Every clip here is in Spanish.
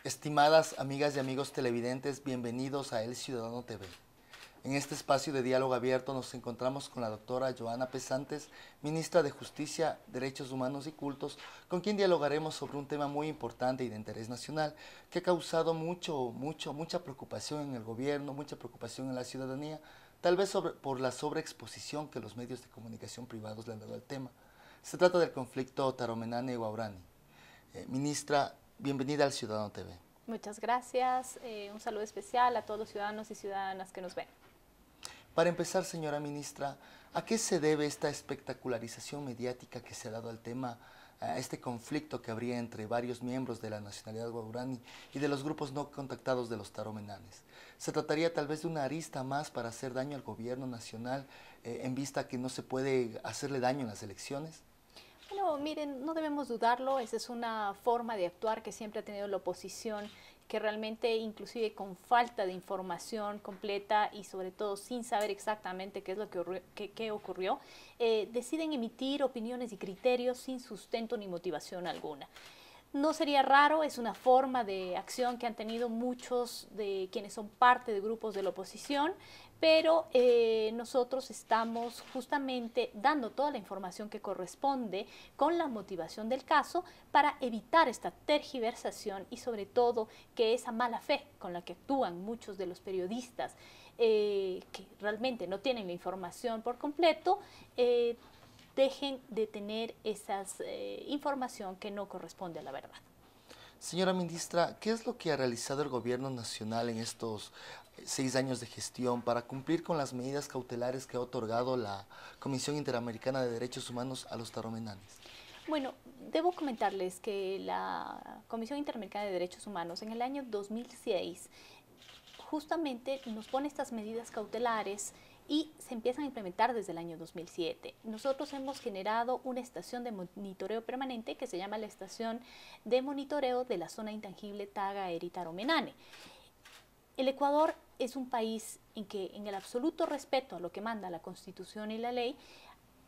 Estimadas amigas y amigos televidentes, bienvenidos a El Ciudadano TV. En este espacio de diálogo abierto nos encontramos con la doctora Joana Pesantes, ministra de Justicia, Derechos Humanos y Cultos, con quien dialogaremos sobre un tema muy importante y de interés nacional que ha causado mucha preocupación en el gobierno, mucha preocupación en la ciudadanía, tal vez por la sobreexposición que los medios de comunicación privados le han dado al tema. Se trata del conflicto Taromenane-Huaurani. Ministra, bienvenida al Ciudadano TV. Muchas gracias. Un saludo especial a todos los ciudadanos y ciudadanas que nos ven. Para empezar, señora ministra, ¿a qué se debe esta espectacularización mediática que se ha dado al tema, a este conflicto que habría entre varios miembros de la nacionalidad Huaurani y de los grupos no contactados de los taromenanes? ¿Se trataría tal vez de una arista más para hacer daño al gobierno nacional en vista que no se puede hacerle daño en las elecciones? Bueno, miren, no debemos dudarlo, esa es una forma de actuar que siempre ha tenido la oposición, que realmente inclusive con falta de información completa y sobre todo sin saber exactamente qué es lo que ocurrió, deciden emitir opiniones y criterios sin sustento ni motivación alguna. No sería raro, es una forma de acción que han tenido muchos de quienes son parte de grupos de la oposición, pero nosotros estamos justamente dando toda la información que corresponde con la motivación del caso para evitar esta tergiversación y sobre todo que esa mala fe con la que actúan muchos de los periodistas que realmente no tienen la información por completo, dejen de tener esa información que no corresponde a la verdad. Señora ministra, ¿qué es lo que ha realizado el gobierno nacional en estos 6 años de gestión para cumplir con las medidas cautelares que ha otorgado la Comisión Interamericana de Derechos Humanos a los taromenanes? Bueno, debo comentarles que la Comisión Interamericana de Derechos Humanos en el año 2006 justamente nos pone estas medidas cautelares y se empiezan a implementar desde el año 2007. Nosotros hemos generado una estación de monitoreo permanente que se llama la Estación de Monitoreo de la Zona Intangible Tagaeri-Taromenane. El Ecuador es un país en que, en el absoluto respeto a lo que manda la Constitución y la ley,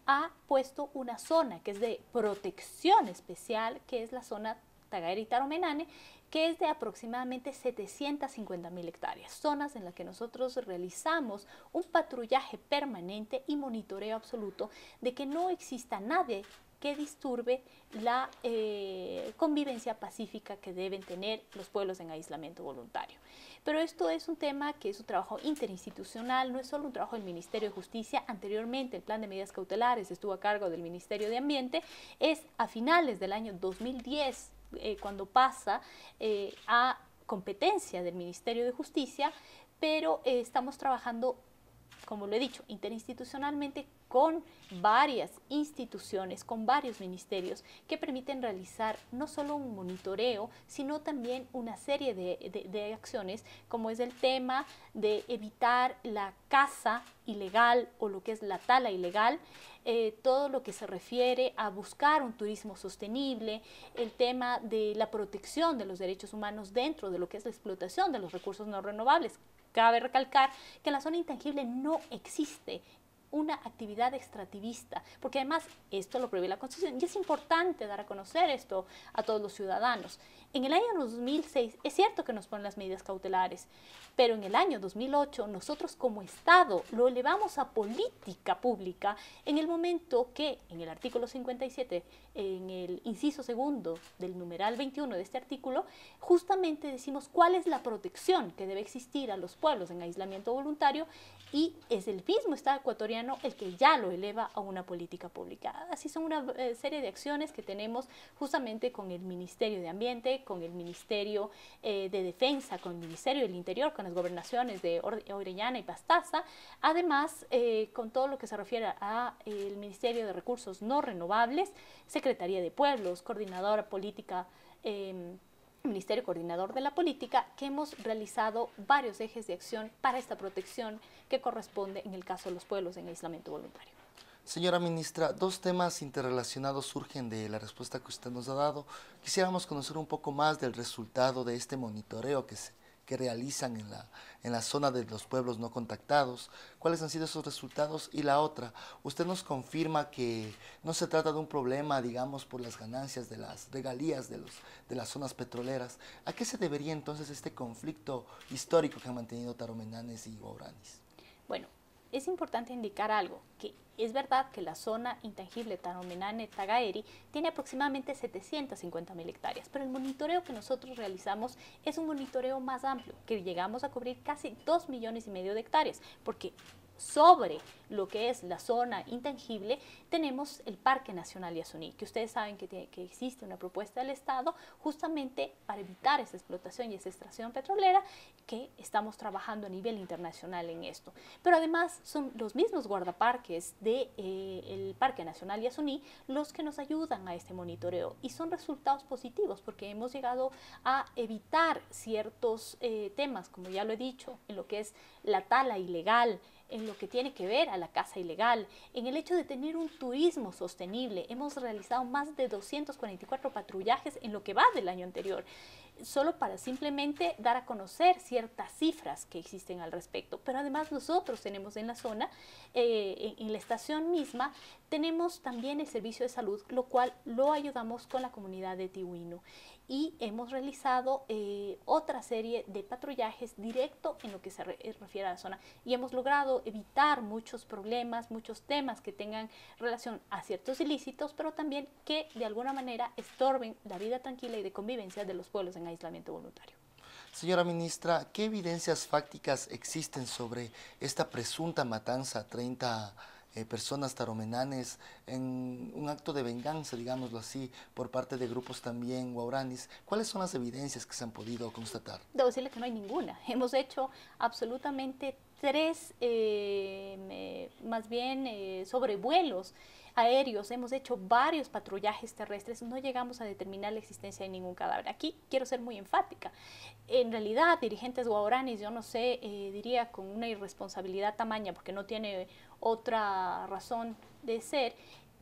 ha puesto una zona que es de protección especial, que es la zona Tagaeri-Taromenane, que es de aproximadamente 750.000 hectáreas, zonas en las que nosotros realizamos un patrullaje permanente y monitoreo absoluto de que no exista nadie que disturbe la convivencia pacífica que deben tener los pueblos en aislamiento voluntario. Pero esto es un tema que es un trabajo interinstitucional, no es solo un trabajo del Ministerio de Justicia. Anteriormente el plan de medidas cautelares estuvo a cargo del Ministerio de Ambiente, es a finales del año 2010 cuando pasa a competencia del Ministerio de Justicia, pero estamos trabajando, como lo he dicho, interinstitucionalmente con varias instituciones, con varios ministerios que permiten realizar no solo un monitoreo, sino también una serie de acciones, como es el tema de evitar la caza ilegal o lo que es la tala ilegal, todo lo que se refiere a buscar un turismo sostenible, el tema de la protección de los derechos humanos dentro de lo que es la explotación de los recursos no renovables. Cabe recalcar que en la zona intangible no existe una actividad extractivista, porque además esto lo prohíbe la Constitución y es importante dar a conocer esto a todos los ciudadanos. En el año 2006 es cierto que nos ponen las medidas cautelares, pero en el año 2008 nosotros como Estado lo elevamos a política pública en el momento que en el artículo 57, en el inciso segundo del numeral 21 de este artículo, justamente decimos cuál es la protección que debe existir a los pueblos en aislamiento voluntario y es el mismo Estado ecuatoriano el que ya lo eleva a una política pública. Así son una serie de acciones que tenemos justamente con el Ministerio de Ambiente, con el Ministerio de Defensa, con el Ministerio del Interior, con las gobernaciones de Orellana y Pastaza, además con todo lo que se refiere a el Ministerio de Recursos No Renovables, Secretaría de Pueblos, Coordinadora Política, Ministerio Coordinador de la Política, que hemos realizado varios ejes de acción para esta protección que corresponde en el caso de los pueblos en aislamiento voluntario. Señora ministra, dos temas interrelacionados surgen de la respuesta que usted nos ha dado. Quisiéramos conocer un poco más del resultado de este monitoreo que realizan en la zona de los pueblos no contactados. ¿Cuáles han sido esos resultados? Y la otra, usted nos confirma que no se trata de un problema, digamos, por las ganancias de las regalías de las zonas petroleras. ¿A qué se debería entonces este conflicto histórico que han mantenido taromenanes y guaraníes? Bueno, es importante indicar algo, que es verdad que la zona intangible Taromenane-Tagaeri tiene aproximadamente 750.000 hectáreas, pero el monitoreo que nosotros realizamos es un monitoreo más amplio, que llegamos a cubrir casi 2,5 millones de hectáreas, porque sobre lo que es la zona intangible tenemos el Parque Nacional Yasuní, que ustedes saben que existe una propuesta del Estado justamente para evitar esa explotación y esa extracción petrolera, que estamos trabajando a nivel internacional en esto. Pero además son los mismos guardaparques del Parque Nacional Yasuní los que nos ayudan a este monitoreo y son resultados positivos porque hemos llegado a evitar ciertos temas, como ya lo he dicho, en lo que es la tala ilegal, en lo que tiene que ver a la caza ilegal, en el hecho de tener un turismo sostenible. Hemos realizado más de 244 patrullajes en lo que va del año anterior, solo para simplemente dar a conocer ciertas cifras que existen al respecto. Pero además nosotros tenemos en la zona, en la estación misma, tenemos también el servicio de salud, lo cual lo ayudamos con la comunidad de Tihuino. Y hemos realizado otra serie de patrullajes directo en lo que se refiere a la zona y hemos logrado evitar muchos problemas, muchos temas que tengan relación a ciertos ilícitos, pero también que de alguna manera estorben la vida tranquila y de convivencia de los pueblos en aislamiento voluntario. Señora ministra, ¿qué evidencias fácticas existen sobre esta presunta matanza a 30 personas taromenanes en un acto de venganza, digámoslo así, por parte de grupos también guaraníes? ¿Cuáles son las evidencias que se han podido constatar? Debo decirle que no hay ninguna. Hemos hecho absolutamente tres, más bien, sobrevuelos aéreos, hemos hecho varios patrullajes terrestres, no llegamos a determinar la existencia de ningún cadáver. Aquí quiero ser muy enfática. En realidad, dirigentes guaraníes, yo no sé, diría con una irresponsabilidad tamaña, porque no tiene otra razón de ser,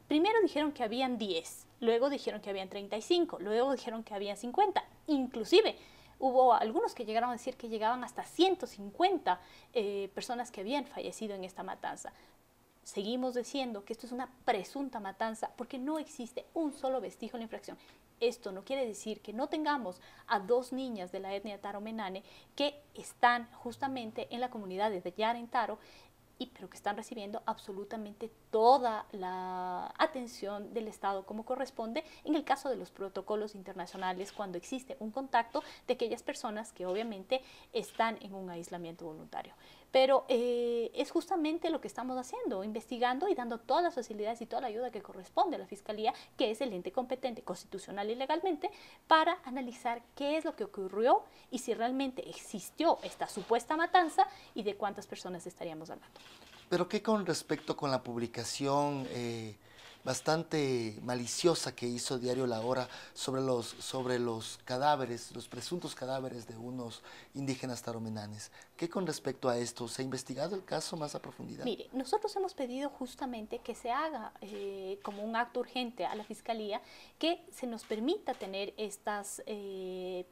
primero dijeron que habían 10, luego dijeron que habían 35, luego dijeron que habían 50, inclusive hubo algunos que llegaron a decir que llegaban hasta 150 personas que habían fallecido en esta matanza. Seguimos diciendo que esto es una presunta matanza porque no existe un solo vestigio de la infracción. Esto no quiere decir que no tengamos a 2 niñas de la etnia taromenane que están justamente en la comunidad de Yarentaro, pero que están recibiendo absolutamente toda la atención del Estado como corresponde en el caso de los protocolos internacionales cuando existe un contacto de aquellas personas que obviamente están en un aislamiento voluntario. Pero es justamente lo que estamos haciendo, investigando y dando todas las facilidades y toda la ayuda que corresponde a la Fiscalía, que es el ente competente constitucional y legalmente, para analizar qué es lo que ocurrió y si realmente existió esta supuesta matanza y de cuántas personas estaríamos hablando. Pero ¿qué con respecto con la publicación bastante maliciosa que hizo Diario La Hora sobre los cadáveres, los presuntos cadáveres de unos indígenas taromenanes? ¿Qué con respecto a esto? ¿Se ha investigado el caso más a profundidad? Mire, nosotros hemos pedido justamente que se haga como un acto urgente a la Fiscalía, que se nos permita tener estas,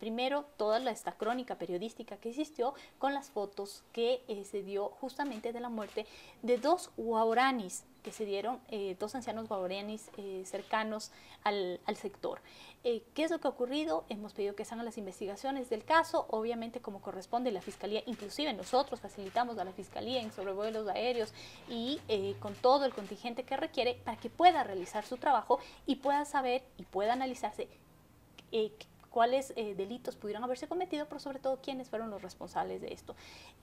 primero, toda esta crónica periodística que existió con las fotos que se dio justamente de la muerte de 2 guaraníes que se dieron, 2 ancianos guaraníes cercanos al sector. ¿Qué es lo que ha ocurrido? Hemos pedido que se hagan las investigaciones del caso, obviamente como corresponde la Fiscalía, inclusive nosotros facilitamos a la Fiscalía en sobrevuelos aéreos y con todo el contingente que requiere para que pueda realizar su trabajo y pueda saber y pueda analizarse cuáles delitos pudieron haberse cometido, pero sobre todo quiénes fueron los responsables de esto.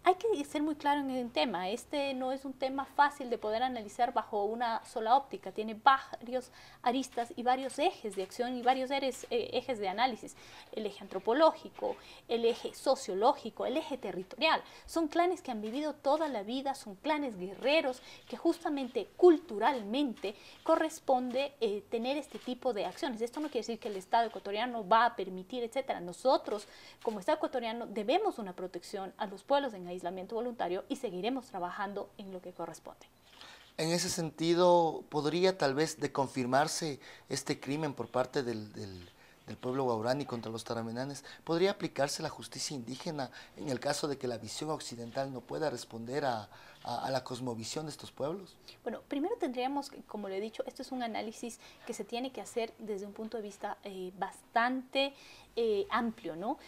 Hay que ser muy claro en el tema, este no es un tema fácil de poder analizar bajo una sola óptica, tiene varios aristas y varios ejes de acción y varios ejes de análisis, el eje antropológico, el eje sociológico, el eje territorial. Son clanes que han vivido toda la vida, son clanes guerreros que justamente culturalmente corresponde tener este tipo de acciones. Esto no quiere decir que el Estado ecuatoriano va a permitir, etcétera. Nosotros, como Estado ecuatoriano, debemos una protección a los pueblos en aislamiento voluntario y seguiremos trabajando en lo que corresponde. En ese sentido, ¿podría tal vez de confirmarse este crimen por parte del del pueblo guaraní contra los taraminenes, ¿podría aplicarse la justicia indígena en el caso de que la visión occidental no pueda responder a la cosmovisión de estos pueblos? Bueno, primero tendríamos, como le he dicho, esto es un análisis que se tiene que hacer desde un punto de vista bastante amplio, ¿no?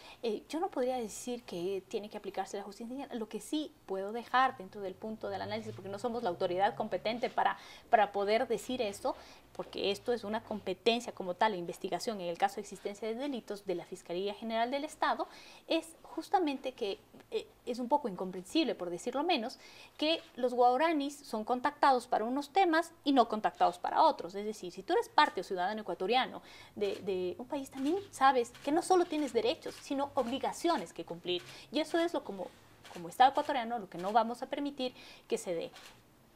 Yo no podría decir que tiene que aplicarse la justicia indígena, lo que sí puedo dejar dentro del punto del análisis, porque no somos la autoridad competente para poder decir esto, porque esto es una competencia como tal, la investigación en el caso de existencia de delitos de la Fiscalía General del Estado, es justamente que es un poco incomprensible, por decirlo menos, que los guaraníes son contactados para unos temas y no contactados para otros. Es decir, si tú eres parte o ciudadano ecuatoriano de un país, también sabes que no solo tienes derechos, sino obligaciones que cumplir. Y eso es como Estado ecuatoriano lo que no vamos a permitir que se dé.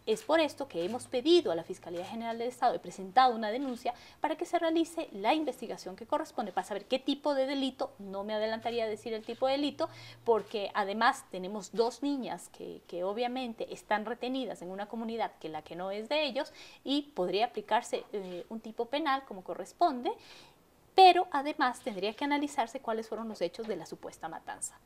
Es por esto que hemos pedido a la Fiscalía General del Estado, he presentado una denuncia para que se realice la investigación que corresponde para saber qué tipo de delito, no me adelantaría a decir el tipo de delito, porque además tenemos dos niñas que obviamente están retenidas en una comunidad que la que no es de ellos y podría aplicarse un tipo penal como corresponde, pero además tendría que analizarse cuáles fueron los hechos de la supuesta matanza.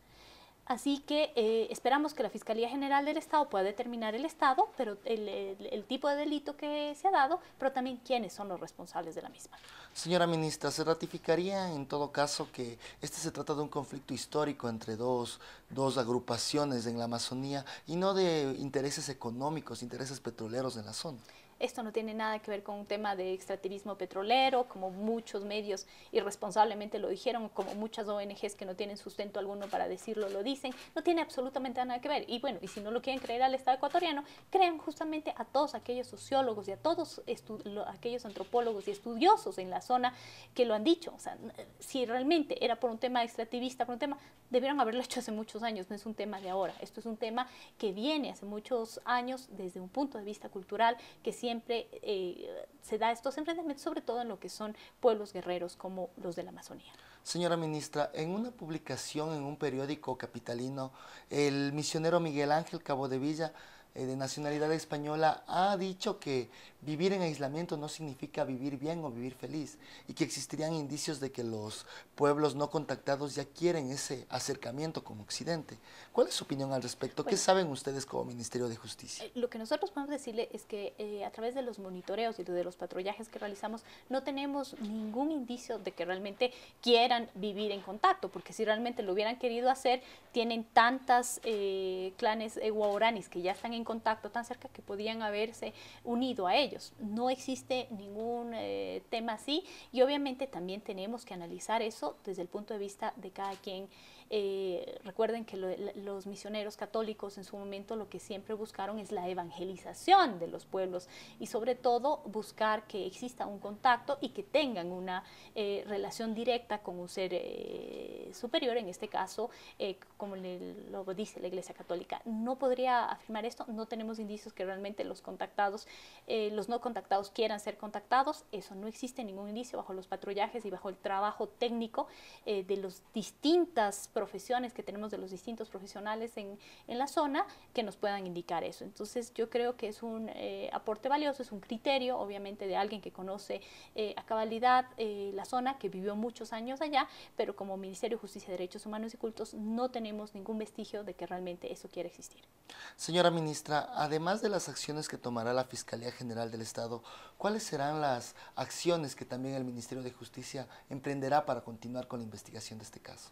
Así que esperamos que la Fiscalía General del Estado pueda determinar el Estado, pero el tipo de delito que se ha dado, pero también quiénes son los responsables de la misma. Señora ministra, ¿se ratificaría en todo caso que este se trata de un conflicto histórico entre dos agrupaciones en la Amazonía y no de intereses económicos, intereses petroleros en la zona? Esto no tiene nada que ver con un tema de extractivismo petrolero, como muchos medios irresponsablemente lo dijeron, como muchas ONGs que no tienen sustento alguno para decirlo lo dicen. No tiene absolutamente nada que ver. Y bueno, y si no lo quieren creer al Estado ecuatoriano, crean justamente a todos aquellos sociólogos y a todos aquellos antropólogos y estudiosos en la zona que lo han dicho. O sea, si realmente era por un tema extractivista, por un tema, debieron haberlo hecho hace muchos años, no es un tema de ahora. Esto es un tema que viene hace muchos años desde un punto de vista cultural, que siempre se da estos enfrentamientos, sobre todo en lo que son pueblos guerreros como los de la Amazonía. Señora ministra, en una publicación en un periódico capitalino, el misionero Miguel Ángel Cabodevilla, de nacionalidad española, ha dicho que vivir en aislamiento no significa vivir bien o vivir feliz y que existirían indicios de que los pueblos no contactados ya quieren ese acercamiento con Occidente. ¿Cuál es su opinión al respecto? Bueno, ¿qué saben ustedes como Ministerio de Justicia? Lo que nosotros podemos decirle es que a través de los monitoreos y de los patrullajes que realizamos no tenemos ningún indicio de que realmente quieran vivir en contacto, porque si realmente lo hubieran querido hacer, tienen tantas clanes guaraníes que ya están en contacto tan cerca que podían haberse unido a ellos. No existe ningún tema así y obviamente también tenemos que analizar eso desde el punto de vista de cada quien. Recuerden que los misioneros católicos en su momento lo que siempre buscaron es la evangelización de los pueblos y sobre todo buscar que exista un contacto y que tengan una relación directa con un ser superior, en este caso, como lo dice la Iglesia Católica. No podría afirmar esto, no tenemos indicios que realmente los contactados, los no contactados quieran ser contactados, eso no existe ningún indicio bajo los patrullajes y bajo el trabajo técnico de las distintas profesiones que tenemos, de los distintos profesionales en la zona, que nos puedan indicar eso. Entonces yo creo que es un aporte valioso, es un criterio obviamente de alguien que conoce a cabalidad la zona, que vivió muchos años allá, pero como Ministerio de Justicia, Derechos Humanos y Cultos no tenemos ningún vestigio de que realmente eso quiera existir. Señora ministra, además de las acciones que tomará la Fiscalía General del Estado, ¿cuáles serán las acciones que también el Ministerio de Justicia emprenderá para continuar con la investigación de este caso?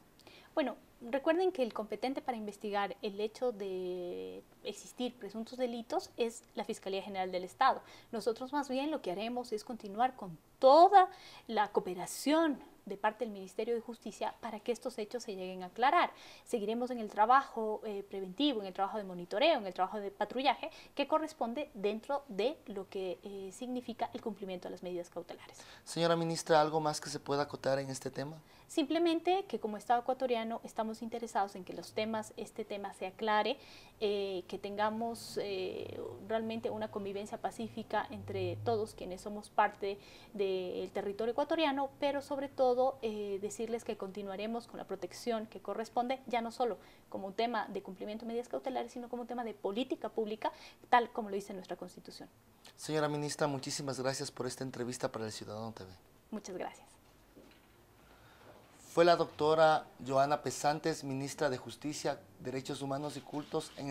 Bueno, recuerden que el competente para investigar el hecho de existir presuntos delitos es la Fiscalía General del Estado. Nosotros más bien lo que haremos es continuar con toda la cooperación de parte del Ministerio de Justicia para que estos hechos se lleguen a aclarar. Seguiremos en el trabajo preventivo, en el trabajo de monitoreo, en el trabajo de patrullaje que corresponde dentro de lo que significa el cumplimiento de las medidas cautelares. Señora ministra, ¿algo más que se pueda acotar en este tema? Simplemente que como Estado ecuatoriano estamos interesados en que este tema se aclare, que tengamos realmente una convivencia pacífica entre todos quienes somos parte del territorio ecuatoriano, pero sobre todo decirles que continuaremos con la protección que corresponde, ya no solo como un tema de cumplimiento de medidas cautelares, sino como un tema de política pública, tal como lo dice nuestra Constitución. Señora ministra, muchísimas gracias por esta entrevista para El Ciudadano TV. Muchas gracias. Fue la doctora Joana Pesantes, ministra de Justicia, Derechos Humanos y Cultos, en